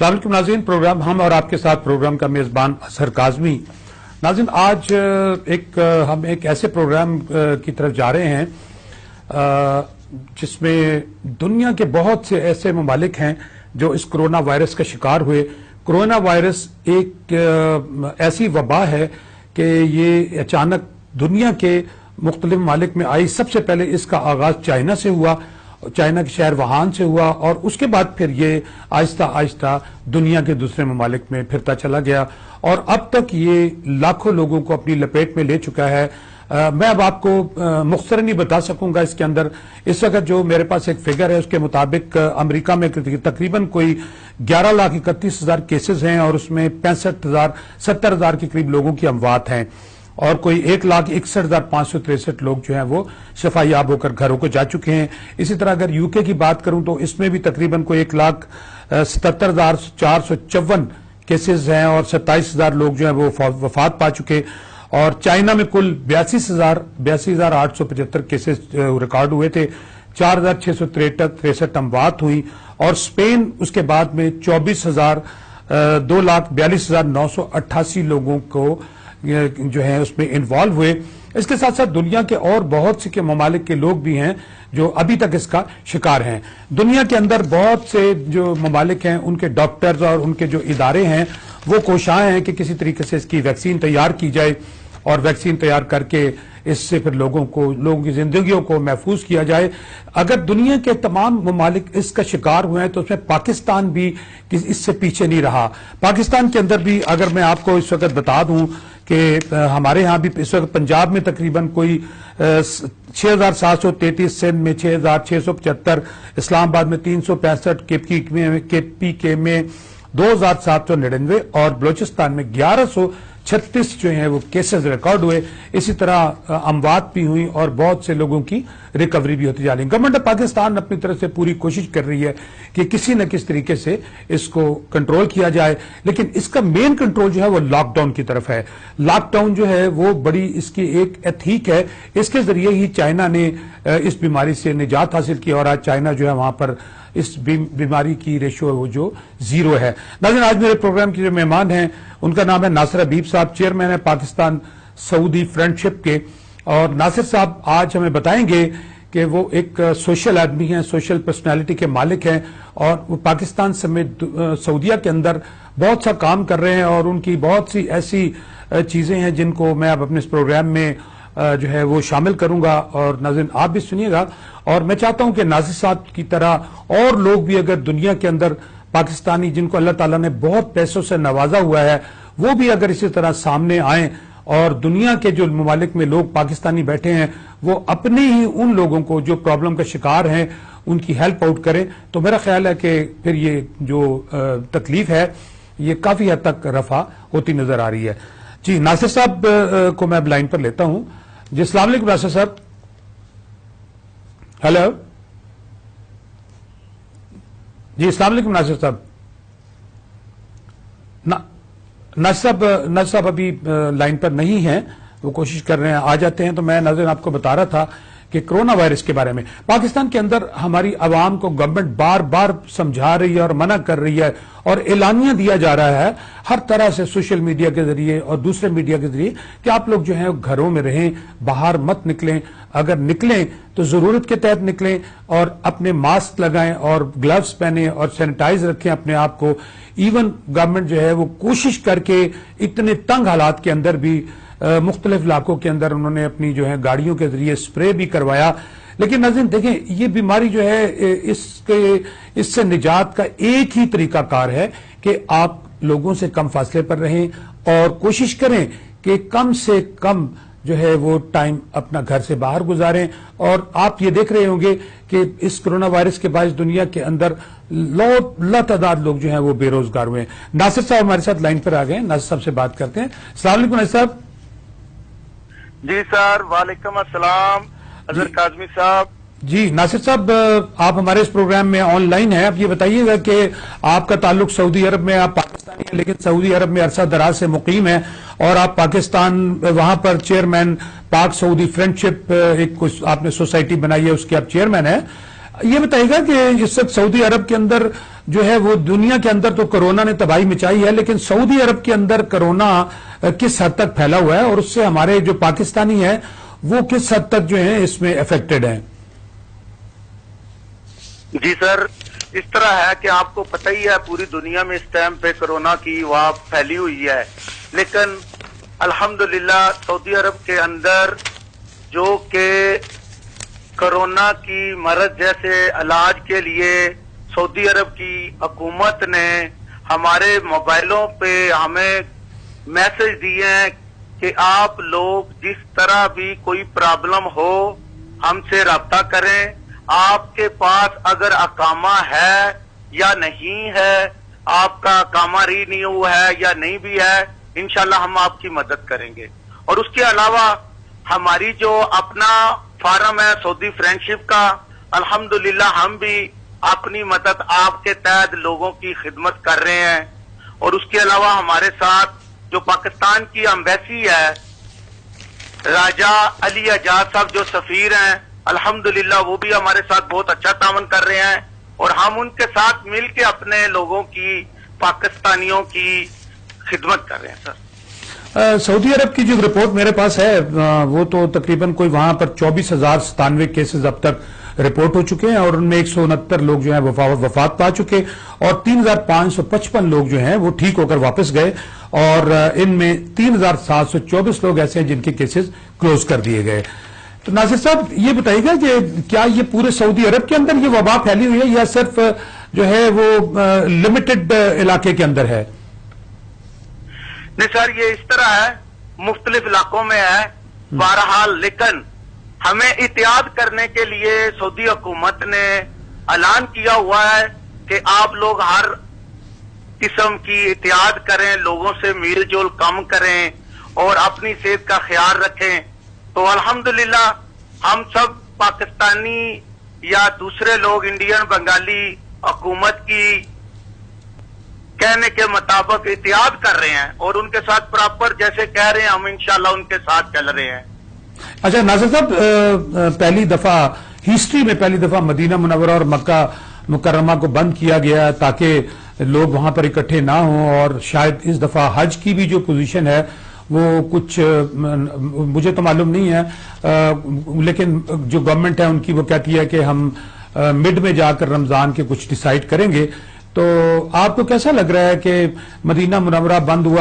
अस्सलाम वालेकुम नाज़रीन, प्रोग्राम हम और आपके साथ प्रोग्राम का मेज़बान असहर काज़मी। नाज़रीन, आज हम एक ऐसे प्रोग्राम की तरफ जा रहे हैं जिसमें दुनिया के बहुत से ऐसे ममालिक हैं जो इस कोरोना वायरस का शिकार हुए। कोरोना वायरस एक ऐसी वबा है कि ये अचानक दुनिया के मुख्तलिफ ममालिक में आई। सबसे पहले इसका आगाज चाइना से हुआ, चाइना के शहर वुहान से हुआ, और उसके बाद फिर ये आहिस्ता आहिस्ता दुनिया के दूसरे ममालिक में फिरता चला गया और अब तक ये लाखों लोगों को अपनी लपेट में ले चुका है। मैं अब आपको मुख्तसर नहीं बता सकूंगा इसके अंदर। इस वक्त जो मेरे पास एक फिगर है उसके मुताबिक अमेरिका में तकरीबन कोई 11,31,000 केसेस हैं और उसमें 65,000-70,000 के करीब लोगों की अमवात हैं और कोई 1,61,563 लोग जो हैं वो शफायाब होकर घरों को जा चुके हैं। इसी तरह अगर यूके की बात करूं तो इसमें भी तकरीबन कोई 1,77,454 केसेस हैं और 27,000 लोग जो हैं वो वफात पा चुके। और चाइना में कुल 82,875 केसेस रिकॉर्ड हुए थे, 4,663 अमवात हुई। और स्पेन उसके बाद में 2,42,988 लोगों को जो है उसमें इन्वॉल्व हुए। इसके साथ साथ दुनिया के और बहुत से के ममालिक के लोग भी हैं जो अभी तक इसका शिकार हैं। दुनिया के अंदर बहुत से जो ममालिक हैं उनके डॉक्टर्स और उनके जो इदारे हैं वो कोशाएं हैं कि किसी तरीके से इसकी वैक्सीन तैयार की जाए और वैक्सीन तैयार करके इससे फिर लोगों की जिंदगियों को महफूज किया जाए। अगर दुनिया के तमाम ममालिक इसका शिकार हुए हैं तो उसमें पाकिस्तान भी इससे पीछे नहीं रहा। पाकिस्तान के अंदर भी अगर मैं आपको इस वक्त बता दूं कि हमारे यहाँ भी इस वक्त पंजाब में तकरीबन कोई 6,733, सिंध में 6,675, इस्लामाबाद में 365, केपी में 2,799 और बलोचिस्तान में 1,136 जो हैं वो केसेस रिकॉर्ड हुए। इसी तरह अमवात भी हुई और बहुत से लोगों की रिकवरी भी होती जा रही है। गवर्नमेंट ऑफ पाकिस्तान अपनी तरफ से पूरी कोशिश कर रही है कि किसी न किसी तरीके से इसको कंट्रोल किया जाए, लेकिन इसका मेन कंट्रोल जो है वो लॉकडाउन की तरफ है। लॉकडाउन जो है वो बड़ी इसकी एक एथीक है, इसके जरिए ही चाइना ने इस बीमारी से निजात हासिल की और आज चाइना जो है वहां पर इस बीमारी की रेशियो वो जो 0 है। नाज़रीन, आज मेरे प्रोग्राम के जो मेहमान हैं उनका नाम है नासिर हबीब साहब, चेयरमैन है पाकिस्तान सऊदी फ्रेंडशिप के। और नासिर साहब आज हमें बताएंगे कि वो एक सोशल आदमी हैं, सोशल पर्सनालिटी के मालिक हैं और वो पाकिस्तान समेत सऊदीया के अंदर बहुत सा काम कर रहे हैं और उनकी बहुत सी ऐसी चीजें हैं जिनको मैं अब अपने इस प्रोग्राम में जो है वो शामिल करूंगा। और नाज़रीन आप भी सुनिएगा और मैं चाहता हूं कि नासिर साहब की तरह और लोग भी अगर दुनिया के अंदर पाकिस्तानी जिनको अल्लाह ताला ने बहुत पैसों से नवाजा हुआ है वो भी अगर इसी तरह सामने आए और दुनिया के जो ममालिक में लोग पाकिस्तानी बैठे हैं वो अपने ही उन लोगों को जो प्रॉब्लम का शिकार हैं उनकी हेल्प आउट करें, तो मेरा ख्याल है कि फिर ये जो तकलीफ है ये काफी हद तक रफा होती नजर आ रही है। जी, नासिर साहब को मैं अब लाइन पर लेता हूं। जी, अस्सलाम वालेकुम नासिर साहब। हेलो जी, अस्सलाम वालेकुम नासिर साहब। नासिर साहब अभी लाइन पर नहीं है, वो कोशिश कर रहे हैं, आ जाते हैं। तो मैं नाज़रीन आपको बता रहा था कि कोरोना वायरस के बारे में पाकिस्तान के अंदर हमारी आवाम को गवर्नमेंट बार बार समझा रही है और मना कर रही है और एलानिया दिया जा रहा है हर तरह से सोशल मीडिया के जरिए और दूसरे मीडिया के जरिए कि आप लोग जो हैं घरों में रहें, बाहर मत निकलें, अगर निकलें तो जरूरत के तहत निकलें और अपने मास्क लगाएं और ग्लव्स पहने और सैनिटाइज रखें अपने आप को। इवन गवर्नमेंट जो है वो कोशिश करके इतने तंग हालात के अंदर भी मुख्तलिफ इलाकों के अंदर उन्होंने अपनी जो है गाड़ियों के जरिए स्प्रे भी करवाया। लेकिन नाज़रीन देखें, ये बीमारी जो है इससे निजात का एक ही तरीकाकार है कि आप लोगों से कम फासले पर रहें और कोशिश करें कि कम से कम जो है वो टाइम अपना घर से बाहर गुजारें। और आप ये देख रहे होंगे कि इस कोरोना वायरस के बाद दुनिया के अंदर लातादाद लोग जो हैं वो बेरोजगार हुए हैं। नासिर साहब हमारे साथ लाइन पर आ गए हैं, नासिर साहब से बात करते हैं। अस्सलाम वालेकुम नासिर साहब। जी सर, वालेकुम अस्सलाम अजहर काज़मी साहब। जी नासिर साहब, आप हमारे इस प्रोग्राम में ऑनलाइन हैं। आप ये बताइएगा कि आपका ताल्लुक सऊदी अरब में, आप पाकिस्तानी हैं लेकिन सऊदी अरब में अरसा दराज से मुकीम है और आप पाकिस्तान वहां पर चेयरमैन पाक सऊदी फ्रेंडशिप एक आपने सोसाइटी बनाई है, उसके आप चेयरमैन हैं। یہ بتائیے گا کہ اس وقت سعودی عرب کے اندر جو ہے وہ دنیا کے اندر تو کورونا نے تباہی مچائی ہے، لیکن سعودی عرب کے اندر کورونا کس حد تک پھیلا ہوا ہے اور اس سے ہمارے جو پاکستانی ہیں وہ کس حد تک جو ہیں اس میں افیکٹڈ ہیں؟ جی سر، اس طرح ہے کہ آپ کو پتہ ہی ہے پوری دنیا میں اس ٹائم پہ کورونا کی وبا پھیلی ہوئی ہے، لیکن الحمدللہ سعودی عرب کے اندر جو کہ کورونا کی مرض جیسے علاج کے لیے سعودی عرب کی حکومت نے ہمارے موبائلوں پہ ہمیں میسج دیے ہیں کہ آپ لوگ جس طرح بھی کوئی پرابلم ہو ہم سے رابطہ کریں، آپ کے پاس اگر اقامہ ہے یا نہیں ہے، آپ کا اقامہ رینیو ہے یا نہیں بھی ہے، انشاءاللہ ہم آپ کی مدد کریں گے۔ اور اس کے علاوہ ہماری جو اپنا فارم ہے سعودی فرینڈشپ کا، الحمدللہ ہم بھی اپنی مدد آپ کے تحت لوگوں کی خدمت کر رہے ہیں۔ اور اس کے علاوہ ہمارے ساتھ جو پاکستان کی ایمبیسی ہے، راجہ علی اعجاز صاحب جو سفیر ہیں، الحمدللہ وہ بھی ہمارے ساتھ بہت اچھا تعاون کر رہے ہیں، اور ہم ان کے ساتھ مل کے اپنے لوگوں کی، پاکستانیوں کی خدمت کر رہے ہیں سر۔ سعودی عرب کی جو رپورٹ میرے پاس ہے وہ تو تقریباً کوئی وہاں پر 24,097 کیسز اب تک رپورٹ ہو چکے ہیں اور ان میں 169 لوگ جو ہیں وفات پا چکے اور 3,555 لوگ جو ہیں وہ ٹھیک ہو کر واپس گئے، اور ان میں 3,724 لوگ ایسے ہیں جن کے کیسز کلوز کر دیے گئے۔ تو ناصر صاحب یہ بتائیے گا کہ کیا یہ پورے سعودی عرب کے اندر یہ وبا پھیلی ہوئی ہے یا صرف جو ہے وہ لمیٹڈ علاقے کے اندر ہے؟ نہیں سر، یہ اس طرح ہے، مختلف علاقوں میں ہے بہرحال، لیکن ہمیں احتیاط کرنے کے لیے سعودی حکومت نے اعلان کیا ہوا ہے کہ آپ لوگ ہر قسم کی احتیاط کریں، لوگوں سے میل جول کم کریں اور اپنی صحت کا خیال رکھیں۔ تو الحمدللہ ہم سب پاکستانی یا دوسرے لوگ انڈین بنگالی حکومت کی کہنے کے مطابق احتیاط کر رہے ہیں اور ان کے ساتھ پراپر جیسے کہہ رہے ہیں ہم انشاءاللہ ان کے ساتھ چل رہے ہیں۔ اچھا ناصر صاحب، پہلی دفعہ ہسٹری میں پہلی دفعہ مدینہ منورہ اور مکہ مکرمہ کو بند کیا گیا تاکہ لوگ وہاں پر اکٹھے نہ ہوں، اور شاید اس دفعہ حج کی بھی جو پوزیشن ہے وہ کچھ مجھے تو معلوم نہیں ہے، لیکن جو گورنمنٹ ہے ان کی وہ کہتی ہے کہ ہم مڈ میں جا کر رمضان کے کچھ ڈیسائیڈ کریں گے۔ تو آپ کو کیسا لگ رہا ہے کہ مدینہ منورہ بند ہوا